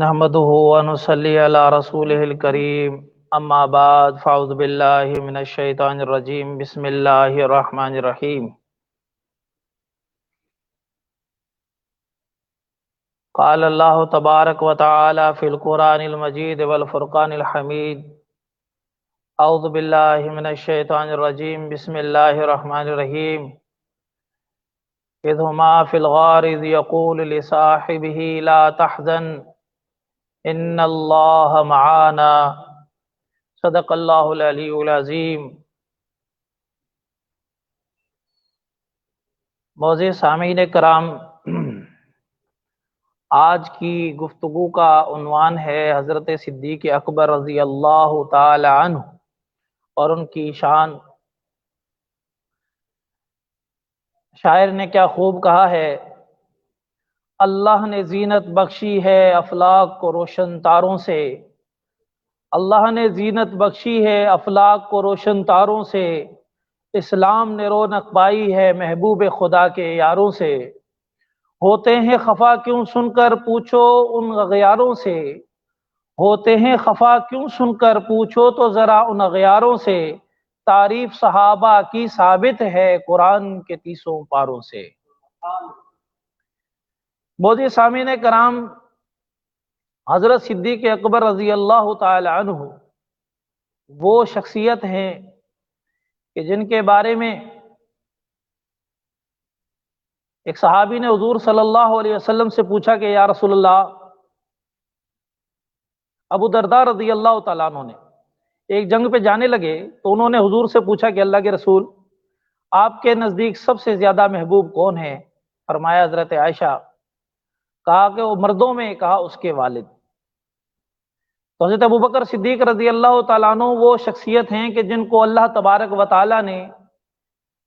نحمده ونصلي على رسوله الكريم اما بعد فاعوذ بالله من الشيطان الرجيم بسم الله الرحمن الرحيم قال الله تبارك وتعالى في القرآن المجيد والفرقان الحميد اعوذ بالله من الشيطان الرجيم بسم الله الرحمن الرحيم اذ هما في الغار اذ يقول لصاحبه لا تحزن ان اللہ معانا صدق اللہ العلی العظیم۔ معزز سامعین کرام، آج کی گفتگو کا عنوان ہے حضرت صدیق اکبر رضی اللہ تعالی عنہ اور ان کی شان۔ شاعر نے کیا خوب کہا ہے، اللہ نے زینت بخشی ہے افلاک کو روشن تاروں سے، اللہ نے زینت بخشی ہے افلاک کو روشن تاروں سے، اسلام نے رونق پائی ہے محبوب خدا کے یاروں سے، ہوتے ہیں خفا کیوں سن کر پوچھو ان اغیاروں سے، ہوتے ہیں خفا کیوں سن کر پوچھو تو ذرا ان اغیاروں سے، تعریف صحابہ کی ثابت ہے قرآن کے 30 پاروں سے۔ معزز سامعین کرام، حضرت صدیق اکبر رضی اللہ تعالی عنہ وہ شخصیت ہیں کہ جن کے بارے میں ایک صحابی نے حضور صلی اللہ علیہ وسلم سے پوچھا کہ یا رسول اللہ، ابو درداء رضی اللہ تعالیٰ عنہ نے ایک جنگ پہ جانے لگے تو انہوں نے حضور سے پوچھا کہ اللہ کے رسول، آپ کے نزدیک سب سے زیادہ محبوب کون ہے؟ فرمایا حضرت عائشہ۔ کہا کہ وہ مردوں میں، کہا اس کے والد۔ تو حضرت ابوبکر صدیق رضی اللہ تعالیٰ عنہ وہ شخصیت ہیں کہ جن کو اللہ تبارک و تعالیٰ نے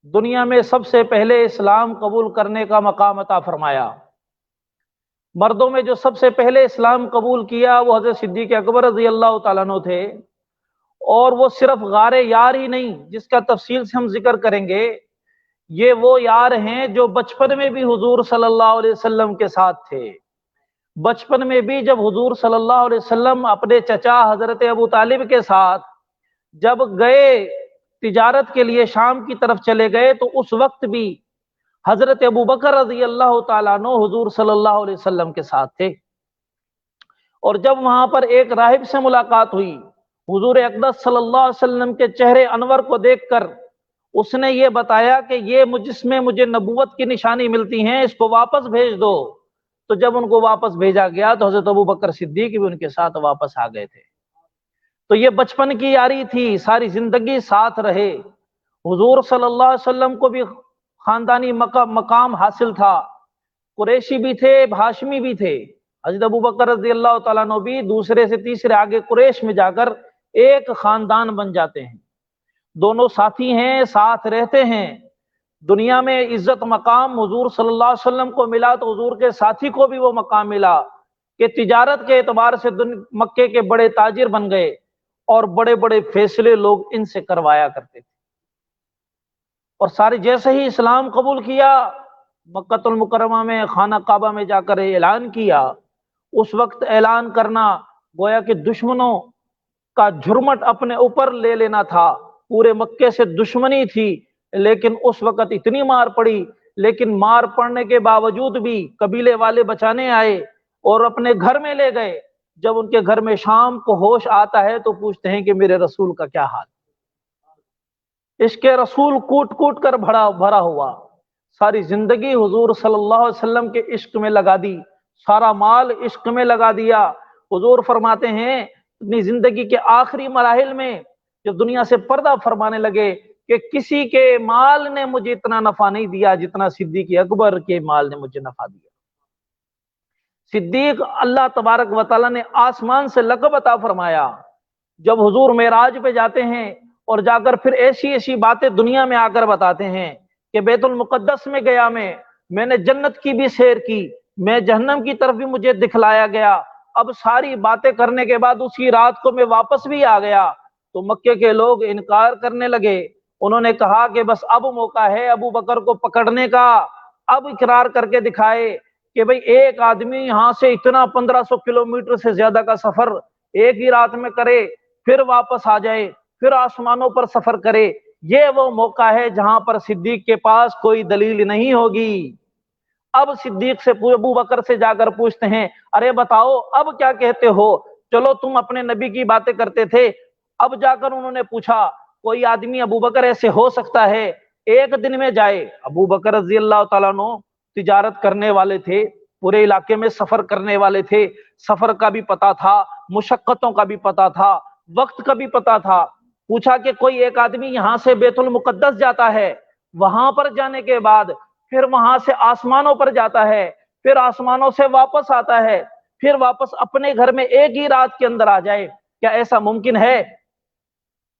دنیا میں سب سے پہلے اسلام قبول کرنے کا مقام عطا فرمایا۔ مردوں میں جو سب سے پہلے اسلام قبول کیا وہ حضرت صدیق اکبر رضی اللہ تعالیٰ عنہ تھے، اور وہ صرف غار یار ہی نہیں جس کا تفصیل سے ہم ذکر کریں گے، یہ وہ یار ہیں جو بچپن میں بھی حضور صلی اللہ علیہ وسلم کے ساتھ تھے۔ بچپن میں بھی جب حضور صلی اللہ علیہ وسلم اپنے چچا حضرت ابو طالب کے ساتھ جب گئے تجارت کے لیے شام کی طرف چلے گئے تو اس وقت بھی حضرت ابوبکر رضی اللہ تعالیٰ عنہ حضور صلی اللہ علیہ وسلم کے ساتھ تھے۔ اور جب وہاں پر ایک راہب سے ملاقات ہوئی، حضور اقدس صلی اللہ علیہ وسلم کے چہرے انور کو دیکھ کر اس نے یہ بتایا کہ یہ جس میں مجھے نبوت کی نشانی ملتی ہیں اس کو واپس بھیج دو۔ تو جب ان کو واپس بھیجا گیا تو حضرت ابوبکر صدیق بھی ان کے ساتھ واپس آ گئے تھے۔ تو یہ بچپن کی یاری تھی، ساری زندگی ساتھ رہے۔ حضور صلی اللہ علیہ وسلم کو بھی خاندانی مقام حاصل تھا، قریشی بھی تھے، ہاشمی بھی تھے۔ حضرت ابوبکر رضی اللہ تعالیٰ عنہ بھی دوسرے سے تیسرے آگے قریش میں جا کر ایک خاندان بن جاتے ہیں۔ دونوں ساتھی ہیں، ساتھ رہتے ہیں۔ دنیا میں عزت مقام حضور صلی اللہ علیہ وسلم کو ملا تو حضور کے ساتھی کو بھی وہ مقام ملا کہ تجارت کے اعتبار سے مکے کے بڑے تاجر بن گئے، اور بڑے بڑے فیصلے لوگ ان سے کروایا کرتے تھے۔ اور سارے جیسے ہی اسلام قبول کیا، مکہ المکرمہ میں خانہ کعبہ میں جا کر اعلان کیا۔ اس وقت اعلان کرنا گویا کہ دشمنوں کا جھرمٹ اپنے اوپر لے لینا تھا، پورے مکے سے دشمنی تھی، لیکن اس وقت اتنی مار پڑی، لیکن مار پڑنے کے باوجود بھی قبیلے والے بچانے آئے اور اپنے گھر میں لے گئے۔ جب ان کے گھر میں شام کو ہوش آتا ہے تو پوچھتے ہیں کہ میرے رسول کا کیا حال؟ عشق رسول کوٹ کوٹ کر بھرا ہوا، ساری زندگی حضور صلی اللہ علیہ وسلم کے عشق میں لگا دی، سارا مال عشق میں لگا دیا۔ حضور فرماتے ہیں اپنی زندگی کے آخری مراحل میں جب دنیا سے پردہ فرمانے لگے کہ کسی کے مال نے مجھے اتنا نفع نہیں دیا جتنا صدیق اکبر کے مال نے مجھے نفع دیا۔ صدیق اللہ تبارک و تعالیٰ نے آسمان سے لقب عطا فرمایا۔ جب حضور معراج پہ جاتے ہیں اور جا کر پھر ایسی ایسی باتیں دنیا میں آ کر بتاتے ہیں کہ بیت المقدس میں گیا، میں نے جنت کی بھی سیر کی، میں جہنم کی طرف بھی مجھے دکھلایا گیا۔ اب ساری باتیں کرنے کے بعد اسی رات کو میں واپس بھی آ گیا تو مکے کے لوگ انکار کرنے لگے۔ انہوں نے کہا کہ بس اب موقع ہے ابو بکر کو پکڑنے کا، اب اقرار کر کے دکھائے کہ بھئی ایک آدمی یہاں سے اتنا 1500 کلومیٹر سے زیادہ کا سفر ایک ہی رات میں کرے، پھر واپس آ جائے، پھر آسمانوں پر سفر کرے، یہ وہ موقع ہے جہاں پر صدیق کے پاس کوئی دلیل نہیں ہوگی۔ اب صدیق سے ابو بکر سے جا کر پوچھتے ہیں، ارے بتاؤ اب کیا کہتے ہو؟ چلو تم اپنے نبی کی باتیں کرتے تھے، اب جا کر انہوں نے پوچھا کوئی آدمی ابو بکر ایسے ہو سکتا ہے ایک دن میں جائے؟ ابو بکر رضی اللہ تعالیٰ عنہ تجارت کرنے والے تھے، پورے علاقے میں سفر کرنے والے تھے، سفر کا بھی پتا تھا، مشقتوں کا بھی پتا تھا، وقت کا بھی پتا تھا۔ پوچھا کہ کوئی ایک آدمی یہاں سے بیت المقدس جاتا ہے، وہاں پر جانے کے بعد پھر وہاں سے آسمانوں پر جاتا ہے، پھر آسمانوں سے واپس آتا ہے، پھر واپس اپنے گھر میں ایک ہی رات کے اندر آ جائے، کیا ایسا ممکن ہے؟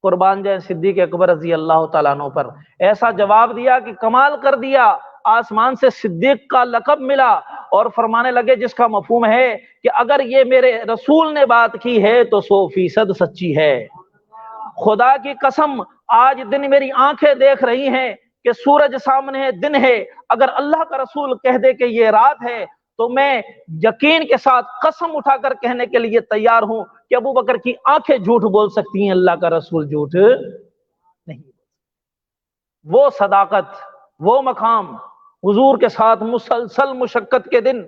قربان جائے صدیق اکبر رضی اللہ تعالیٰ عنہ پر ایسا جواب دیا کہ کمال کر دیا، آسمان سے صدیق کا لقب ملا، اور فرمانے لگے جس کا مفہوم ہے کہ اگر یہ میرے رسول نے بات کی ہے تو 100% سچی ہے۔ خدا کی قسم آج دن میری آنکھیں دیکھ رہی ہیں کہ سورج سامنے ہے، دن ہے، اگر اللہ کا رسول کہہ دے کہ یہ رات ہے تو میں یقین کے ساتھ قسم اٹھا کر کہنے کے لیے تیار ہوں کہ ابو بکر کی آنکھیں جھوٹ بول سکتی ہیں، اللہ کا رسول جھوٹ نہیں۔ وہ صداقت، وہ مقام، حضور کے ساتھ مسلسل مشقت کے دن،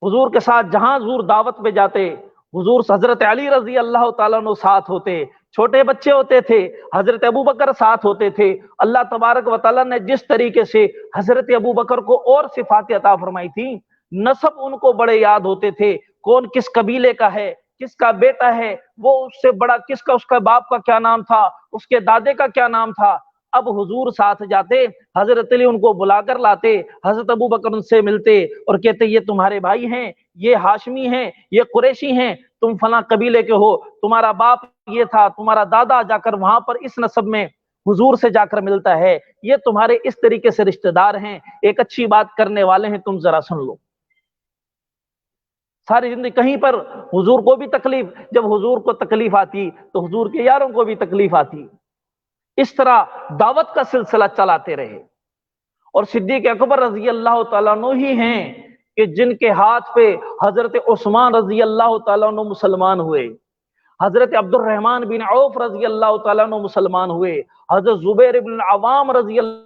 حضور کے ساتھ جہاں حضور دعوت پہ جاتے، حضور حضرت علی رضی اللہ تعالیٰ عنہ ساتھ ہوتے، چھوٹے بچے ہوتے تھے، حضرت ابو بکر ساتھ ہوتے تھے۔ اللہ تبارک و تعالیٰ نے جس طریقے سے حضرت ابو بکر کو اور صفات عطا فرمائی تھی، نسب ان کو بڑے یاد ہوتے تھے، کون کس قبیلے کا ہے، کس کا بیٹا ہے، وہ اس سے بڑا کس کا، اس کا باپ کا کیا نام تھا، اس کے دادے کا کیا نام تھا۔ اب حضور ساتھ جاتے، حضرت علی ان کو بلا کر لاتے، حضرت ابو بکر ان سے ملتے اور کہتے یہ تمہارے بھائی ہیں، یہ ہاشمی ہیں، یہ قریشی ہیں، تم فلاں قبیلے کے ہو، تمہارا باپ یہ تھا، تمہارا دادا جا کر وہاں پر اس نسب میں حضور سے جا کر ملتا ہے، یہ تمہارے اس طریقے سے رشتہ دار ہیں، ایک اچھی بات کرنے والے ہیں، تم ذرا سن لو۔ ساری زندگی کہیں پر حضور کو بھی تکلیف، جب حضور کو تکلیف آتی تو حضور کے یاروں کو بھی تکلیف آتی، اس طرح دعوت کا سلسلہ چلاتے رہے۔ اور صدیق اکبر رضی اللہ تعالیٰ عنہ ہی ہیں کہ جن کے ہاتھ پہ حضرت عثمان رضی اللہ تعالیٰ عنہ مسلمان ہوئے، حضرت عبد الرحمن بن عوف رضی اللہ تعالیٰ عنہ مسلمان ہوئے، حضرت زبیر بن العوام رضی اللہ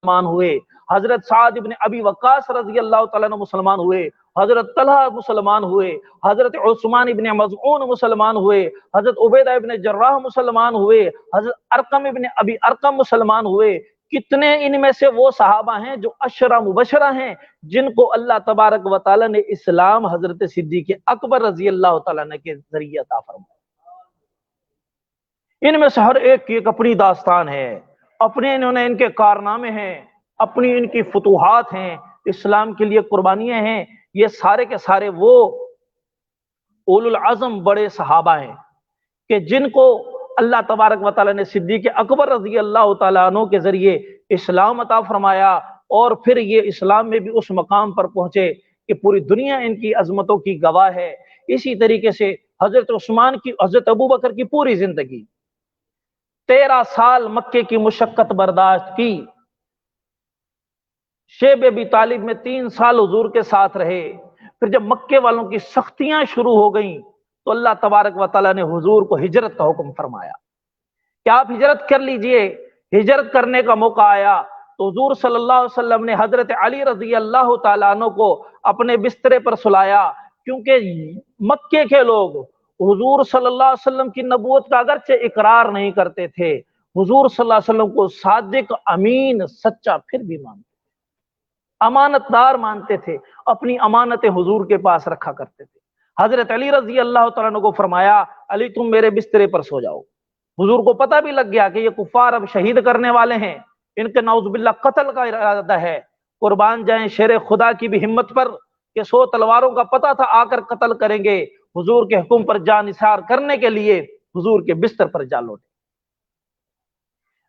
مسلمان ہوئے، حضرت سعد بن ابی وقاص رضی اللہ تعالیٰ عنہ مسلمان ہوئے، حضرت طلحہ مسلمان ہوئے، حضرت عثمان ابن مظعون مسلمان ہوئے، حضرت عبیدہ ابن جراح مسلمان ہوئے، حضرت ارقم ابن ابی ارقم مسلمان ہوئے۔ کتنے ان میں سے وہ صحابہ ہیں جو عشرہ مبشرہ ہیں جن کو اللہ تبارک و تعالی نے اسلام حضرت صدیق اکبر رضی اللہ تعالیٰ عنہ کے ذریعے عطا فرمایا۔ ان میں سے ہر ایک کی ایک اپنی داستان ہے، اپنے انہوں نے ان کے کارنامے ہیں، اپنی ان کی فتوحات ہیں، اسلام کے لیے قربانیاں ہیں۔ یہ سارے کے سارے وہ اولو العزم بڑے صحابہ ہیں کہ جن کو اللہ تبارک و تعالیٰ نے صدیق اکبر رضی اللہ تعالیٰ عنہ کے ذریعے اسلام عطا فرمایا، اور پھر یہ اسلام میں بھی اس مقام پر پہنچے کہ پوری دنیا ان کی عظمتوں کی گواہ ہے۔ اسی طریقے سے حضرت عثمان کی، حضرت ابو بکر کی پوری زندگی 13 سال مکے کی مشقت برداشت کی، شیب ابی طالب میں 3 سال حضور کے ساتھ رہے، پھر جب مکے والوں کی سختیاں شروع ہو گئیں تو اللہ تبارک و تعالیٰ نے حضور کو ہجرت کا حکم فرمایا کہ آپ ہجرت کر لیجئے۔ ہجرت کرنے کا موقع آیا تو حضور صلی اللہ علیہ وسلم نے حضرت علی رضی اللہ تعالیٰ عنہ کو اپنے بسترے پر سلایا، کیونکہ مکے کے لوگ حضور صلی اللہ علیہ وسلم کی نبوت کا اگرچہ اقرار نہیں کرتے تھے، حضور صلی اللہ علیہ وسلم کو صادق، امین، سچا پھر بھی مانتے تھے، امانت دار مانتے تھے، اپنی امانتیں حضور کے پاس رکھا کرتے تھے۔ حضرت علی رضی اللہ تعالیٰ عنہ کو فرمایا علی تم میرے بسترے پر سو جاؤ۔ حضور کو پتہ بھی لگ گیا کہ یہ کفار اب شہید کرنے والے ہیں، ان کے نعوذ باللہ قتل کا ارادہ ہے۔ قربان جائیں شیر خدا کی بھی ہمت پر کہ 100 تلواروں کا پتہ تھا آ کر قتل کریں گے، حضور کے حکم پر جان نثار کرنے کے لیے حضور کے بستر پر جا لوٹے،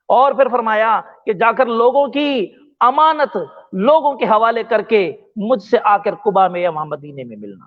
اور پھر فرمایا کہ جا کر لوگوں کی امانت لوگوں کے حوالے کر کے مجھ سے آ کر قباء میں یا وہاں مدینے میں ملنا۔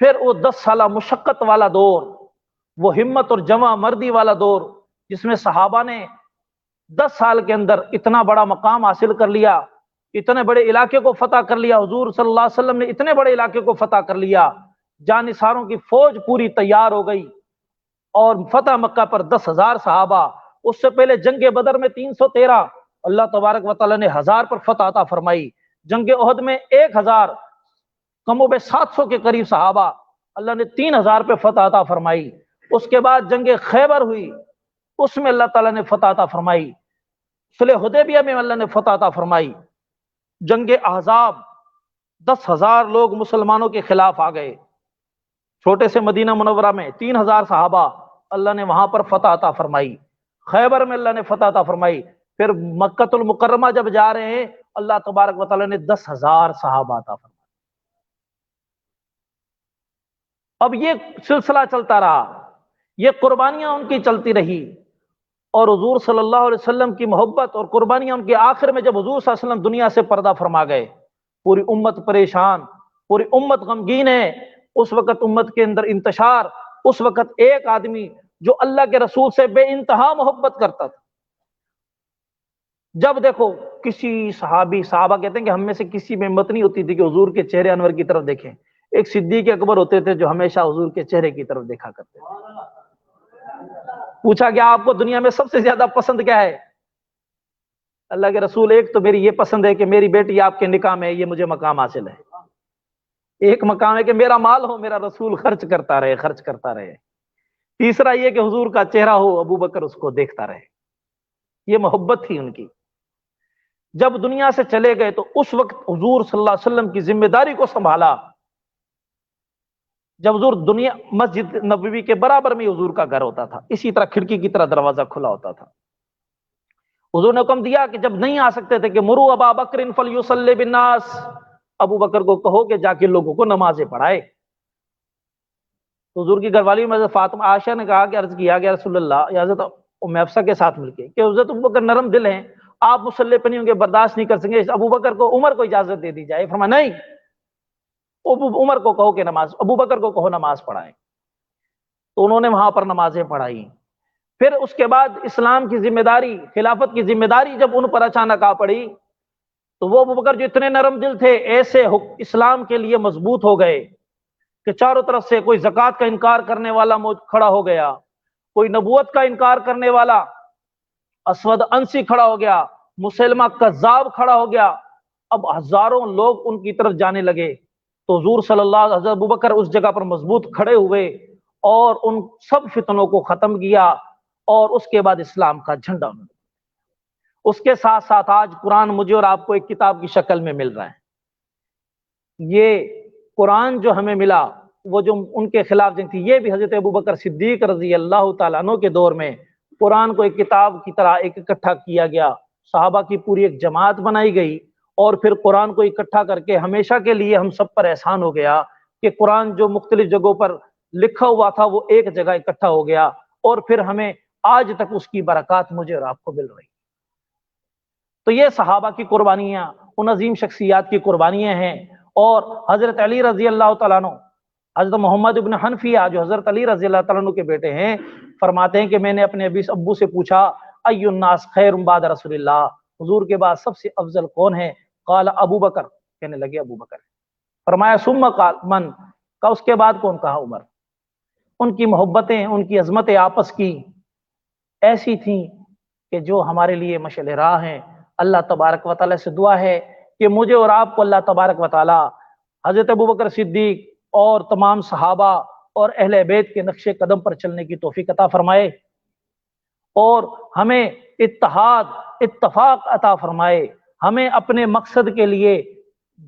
پھر وہ 10 سالہ مشقت والا دور، وہ ہمت اور جمع مردی والا دور، جس میں صحابہ نے 10 سال کے اندر اتنا بڑا مقام حاصل کر لیا، اتنے بڑے علاقے کو فتح کر لیا، حضور صلی اللہ علیہ وسلم نے اتنے بڑے علاقے کو فتح کر لیا، جانثاروں کی فوج پوری تیار ہو گئی، اور فتح مکہ پر 10,000 صحابہ، اس سے پہلے جنگ بدر میں 313، اللہ تبارک و تعالیٰ نے 1000 پر فتح عطا فرمائی، جنگ احد میں 1000، کم و بیش 700 کے قریب صحابہ، اللہ نے 3000 پہ فتح عطا فرمائی۔ اس کے بعد جنگ خیبر ہوئی، اس میں اللہ تعالیٰ نے فتح عطا فرمائی، صلح حدیبیہ میں اللہ نے فتح عطا فرمائی، جنگ احزاب 10,000 لوگ مسلمانوں کے خلاف آ گئے، چھوٹے سے مدینہ منورہ میں 3000 صحابہ، اللہ نے وہاں پر فتح عطا فرمائی، خیبر میں اللہ نے فتح عطا فرمائی، پھر مکہ المکرمہ جب جا رہے ہیں اللہ تبارک و تعالیٰ نے 10,000 صحابہ عطا فرمائی۔ اب یہ سلسلہ چلتا رہا، یہ قربانیاں ان کی چلتی رہی، اور حضور صلی اللہ علیہ وسلم کی محبت اور قربانیاں ان کے آخر میں جب حضور صلی اللہ علیہ وسلم دنیا سے پردہ فرما گئے، پوری امت پریشان، پوری امت غمگین ہے، اس وقت امت کے اندر انتشار، اس وقت ایک آدمی جو اللہ کے رسول سے بے انتہا محبت کرتا تھا، جب دیکھو کسی صحابہ کہتے ہیں کہ ہم میں سے کسی میں ہمت نہیں ہوتی تھی کہ حضور کے چہرے انور کی طرف دیکھیں، ایک صدیق اکبر ہوتے تھے جو ہمیشہ حضور کے چہرے کی طرف دیکھا کرتے تھے۔ پوچھا گیا آپ کو دنیا میں سب سے زیادہ پسند کیا ہے؟ اللہ کے رسول ایک تو میری یہ پسند ہے کہ میری بیٹی آپ کے نکاح میں، یہ مجھے مقام حاصل ہے، ایک مقام ہے کہ میرا مال ہو، میرا رسول خرچ کرتا رہے، تیسرا یہ کہ حضور کا چہرہ ہو، ابو بکر اس کو دیکھتا رہے، یہ محبت تھی ان کی۔ جب دنیا سے چلے گئے تو اس وقت حضور صلی اللہ علیہ وسلم کی ذمہ داری کو سنبھالا، جب حضور دنیا مسجد نبوی کے برابر میں حضور کا گھر ہوتا تھا، اسی طرح کھڑکی کی طرح دروازہ کھلا ہوتا تھا، حضور نے حکم دیا کہ جب نہیں آ سکتے تھے کہ مرو ابا بکر فلیصلی بالناس، ابو بکر کو کہو کہ جا کے لوگوں کو نمازیں پڑھائے۔ حضور کی گھر والی میں فاطمہ عائشہ نے کہا کہ عرض کیا کہ رسول اللہ، یا حضرت ام حفصہ کے ساتھ مل کے کہ حضرت ابو بکر نرم دل ہیں، آپ مصلی پہ نہیں ہوں گے، برداشت نہیں کر سکیں گے، ابو بکر کو، عمر کو اجازت دے دی جائے۔ فرمایا نہیں، عمر کو کہو کہ نماز، ابو بکر کو کہو نماز پڑھائیں، تو انہوں نے وہاں پر نمازیں پڑھائی۔ پھر اس کے بعد اسلام کی ذمہ داری، خلافت کی ذمہ داری جب ان پر اچانک آ پڑی، تو وہ ابو بکر جو اتنے نرم دل تھے، ایسے اسلام کے لیے مضبوط ہو گئے کہ چاروں طرف سے کوئی زکوٰۃ کا انکار کرنے والا کھڑا ہو گیا، کوئی نبوت کا انکار کرنے والا اسود انسی کھڑا ہو گیا، مسلمہ کذاب کھڑا ہو گیا، اب ہزاروں لوگ ان کی طرف جانے لگے، تو حضور صلی اللہ علیہ وسلم، ابو بکر اس جگہ پر مضبوط کھڑے ہوئے اور ان سب فتنوں کو ختم کیا، اور اس کے بعد اسلام کا جھنڈا۔ اس کے ساتھ ساتھ آج قرآن مجھے اور آپ کو ایک کتاب کی شکل میں مل رہا ہے۔ یہ قرآن جو ہمیں ملا، وہ جو ان کے خلاف جنگ تھی، یہ بھی حضرت ابوبکر صدیق رضی اللہ تعالیٰ عنہ کے دور میں قرآن کو ایک کتاب کی طرح ایک اکٹھا کیا گیا، صحابہ کی پوری ایک جماعت بنائی گئی، اور پھر قرآن کو اکٹھا کر کے ہمیشہ کے لیے ہم سب پر احسان ہو گیا کہ قرآن جو مختلف جگہوں پر لکھا ہوا تھا وہ ایک جگہ اکٹھا ہو گیا، اور پھر ہمیں آج تک اس کی برکات مجھے اور آپ کو مل رہی۔ تو یہ صحابہ کی قربانیاں، ان عظیم شخصیات کی قربانیاں ہیں، اور حضرت علی رضی اللہ تعالیٰ عنہ، حضرت محمد ابن حنفیہ جو حضرت علی رضی اللہ تعالیٰ عنہ کے بیٹے ہیں، فرماتے ہیں کہ میں نے اپنے ابو سے پوچھا ای الناس خیر بعد رسول اللہ، حضور کے بعد سب سے افضل کون ہے؟ قال ابو بکر، کہنے لگے ابو بکر۔ فرمایا ثم قال من، کا اس کے بعد کون؟ کہا عمر۔ ان کی محبتیں، ان کی عظمتیں آپس کی ایسی تھیں کہ جو ہمارے لیے مشعل راہ ہیں۔ اللہ تبارک و تعالیٰ سے دعا ہے کہ مجھے اور آپ کو اللہ تبارک و تعالیٰ حضرت ابوبکر صدیق اور تمام صحابہ اور اہل بیت کے نقش قدم پر چلنے کی توفیق عطا فرمائے، اور ہمیں اتفاق عطا فرمائے، ہمیں اپنے مقصد کے لیے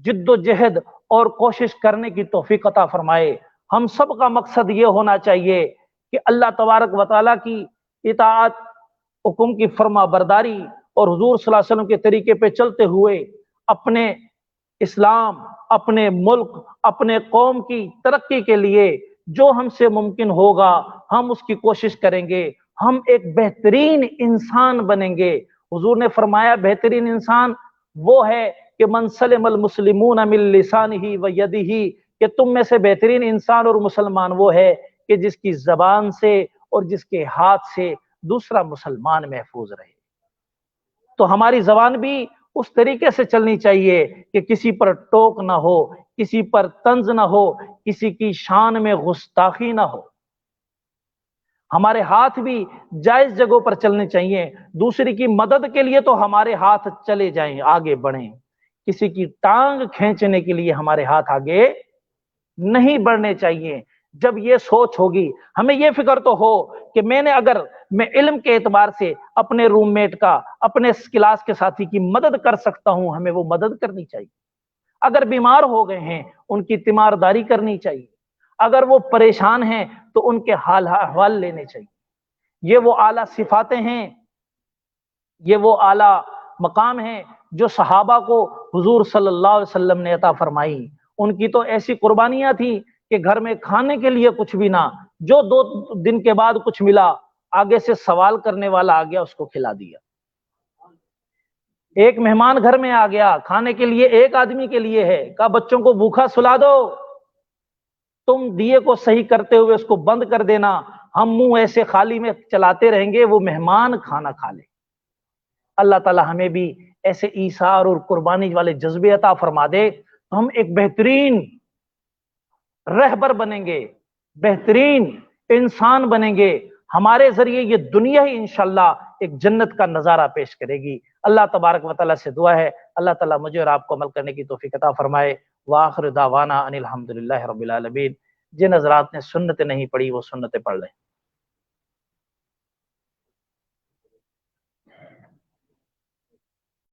جد و جہد اور کوشش کرنے کی توفیق عطا فرمائے۔ ہم سب کا مقصد یہ ہونا چاہیے کہ اللہ تبارک و تعالیٰ کی اطاعت، حکم کی فرما برداری، اور حضور صلی اللہ علیہ وسلم کے طریقے پہ چلتے ہوئے اپنے اسلام، اپنے ملک، اپنے قوم کی ترقی کے لیے جو ہم سے ممکن ہوگا ہم اس کی کوشش کریں گے، ہم ایک بہترین انسان بنیں گے۔ حضور نے فرمایا بہترین انسان وہ ہے کہ من سلم المسلمون من لسانہ و یدہ، کہ تم میں سے بہترین انسان اور مسلمان وہ ہے کہ جس کی زبان سے اور جس کے ہاتھ سے دوسرا مسلمان محفوظ رہے۔ تو ہماری زبان بھی اس طریقے سے چلنی چاہیے کہ کسی پر ٹوک نہ ہو، کسی پر طنز نہ ہو، کسی کی شان میں گستاخی نہ ہو۔ ہمارے ہاتھ بھی جائز جگہوں پر چلنے چاہیے، دوسری کی مدد کے لیے تو ہمارے ہاتھ چلے جائیں، آگے بڑھیں، کسی کی ٹانگ کھینچنے کے لیے ہمارے ہاتھ آگے نہیں بڑھنے چاہیے۔ جب یہ سوچ ہوگی، ہمیں یہ فکر تو ہو کہ اگر میں علم کے اعتبار سے اپنے روم میٹ کا، اپنے کلاس کے ساتھی کی مدد کر سکتا ہوں، ہمیں وہ مدد کرنی چاہیے۔ اگر بیمار ہو گئے ہیں ان کی تیمارداری کرنی چاہیے، اگر وہ پریشان ہیں تو ان کے حال احوال لینے چاہیے۔ یہ وہ اعلیٰ صفاتیں ہیں، یہ وہ اعلیٰ مقام ہیں جو صحابہ کو حضور صلی اللہ علیہ وسلم نے عطا فرمائی۔ ان کی تو ایسی قربانیاں تھیں کہ گھر میں کھانے کے لیے کچھ بھی نہ، جو 2 دن کے بعد کچھ ملا، آگے سے سوال کرنے والا آ گیا، اس کو کھلا دیا۔ ایک مہمان گھر میں آ گیا، کھانے کے لیے ایک آدمی کے لیے ہے، کہا بچوں کو بھوکا سلا دو، تم دیے کو صحیح کرتے ہوئے اس کو بند کر دینا، ہم منہ ایسے خالی میں چلاتے رہیں گے، وہ مہمان کھانا کھا لے۔ اللہ تعالی ہمیں بھی ایسے ایثار اور قربانی والے جذبے عطا فرما دے، تو ہم ایک بہترین رہبر بنیں گے، بہترین انسان بنیں گے، ہمارے ذریعے یہ دنیا ہی انشاءاللہ ایک جنت کا نظارہ پیش کرے گی۔ اللہ تبارک و تعالیٰ سے دعا ہے اللہ تعالیٰ مجھے اور آپ کو عمل کرنے کی توفیق عطا فرمائے۔ وآخر دعوانا ان الحمدللہ رب العالمین۔ جن حضرات نے سنتیں نہیں پڑھی وہ سنتیں پڑھ لیں۔